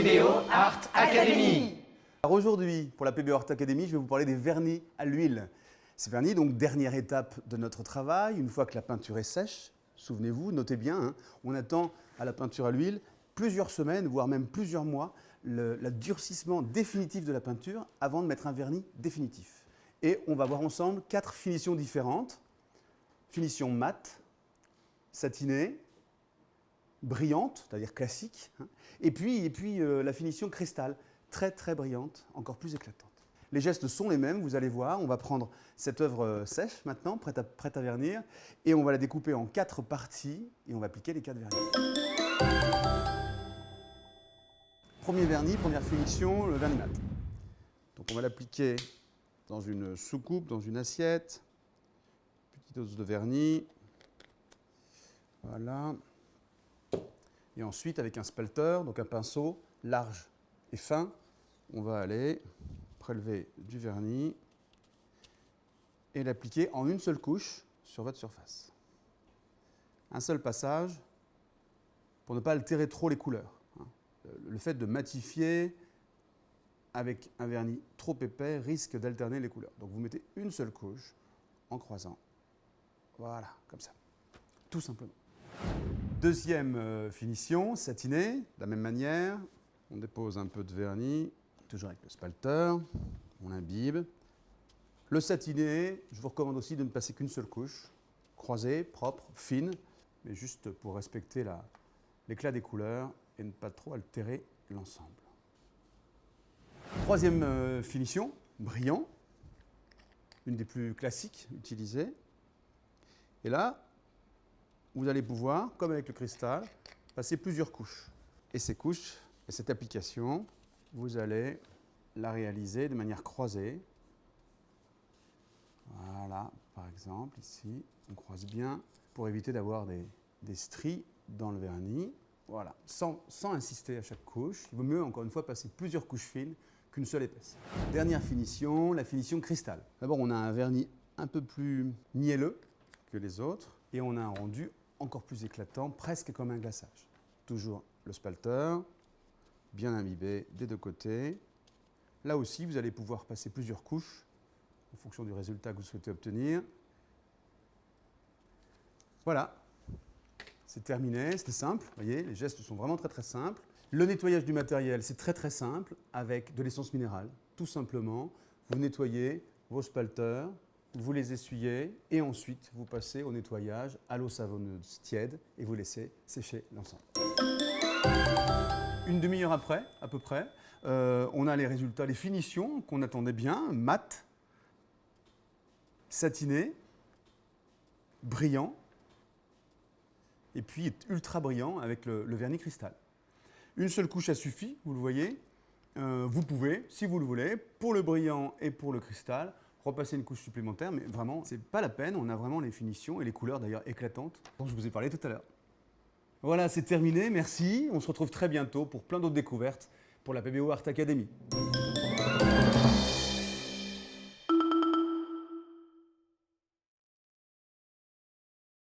PBO Art Academy. Alors aujourd'hui, pour la PBO Art Academy, je vais vous parler des vernis à l'huile. Ces vernis, donc dernière étape de notre travail, une fois que la peinture est sèche, souvenez-vous, notez bien, hein, on attend à la peinture à l'huile plusieurs semaines, voire même plusieurs mois, le durcissement définitif de la peinture avant de mettre un vernis définitif. Et on va voir ensemble 4 finitions différentes. Finition mate, satinée, brillante, c'est-à-dire classique, hein, et puis la finition cristal, très très brillante, encore plus éclatante. Les gestes sont les mêmes, vous allez voir, on va prendre cette œuvre sèche maintenant, prête à vernir, et on va la découper en 4 parties, et on va appliquer les 4 vernis. Premier vernis, première finition, le vernis mat. Donc on va l'appliquer dans une soucoupe, dans une assiette, petite dose de vernis, voilà. Et ensuite, avec un spalter, donc un pinceau large et fin, on va aller prélever du vernis et l'appliquer en une seule couche sur votre surface. Un seul passage pour ne pas altérer trop les couleurs. Le fait de matifier avec un vernis trop épais risque d'alterner les couleurs. Donc vous mettez une seule couche en croisant. Voilà, comme ça. Tout simplement. Deuxième finition, satinée, de la même manière. On dépose un peu de vernis, toujours avec le spalter. On imbibe. Le satiné, je vous recommande aussi de ne passer qu'une seule couche, croisée, propre, fine, mais juste pour respecter l'éclat des couleurs et ne pas trop altérer l'ensemble. Troisième finition, brillant, une des plus classiques utilisées. Et là, vous allez pouvoir, comme avec le cristal, passer plusieurs couches. Et ces couches, et cette application, vous allez la réaliser de manière croisée. Voilà, par exemple, ici, on croise bien pour éviter d'avoir des stries dans le vernis. Voilà, sans insister à chaque couche. Il vaut mieux, encore une fois, passer plusieurs couches fines qu'une seule épaisse. Dernière finition, la finition cristal. D'abord, on a un vernis un peu plus mielleux que les autres et on a un rendu encore plus éclatant, presque comme un glaçage. Toujours le spalter, bien imbibé des deux côtés. Là aussi, vous allez pouvoir passer plusieurs couches en fonction du résultat que vous souhaitez obtenir. Voilà, c'est terminé, c'était simple. Vous voyez, les gestes sont vraiment très très simples. Le nettoyage du matériel, c'est très très simple avec de l'essence minérale. Tout simplement, vous nettoyez vos spalters, vous les essuyez et ensuite vous passez au nettoyage à l'eau savonneuse tiède et vous laissez sécher l'ensemble. Une demi-heure après, à peu près, on a les résultats, les finitions qu'on attendait bien, mat, satiné, brillant et puis ultra brillant avec le vernis cristal. Une seule couche a suffi, vous le voyez. Vous pouvez, si vous le voulez, pour le brillant et pour le cristal, repasser une couche supplémentaire, mais vraiment, c'est pas la peine, on a vraiment les finitions et les couleurs d'ailleurs éclatantes dont je vous ai parlé tout à l'heure. Voilà, c'est terminé, merci. On se retrouve très bientôt pour plein d'autres découvertes pour la PBO Art Academy.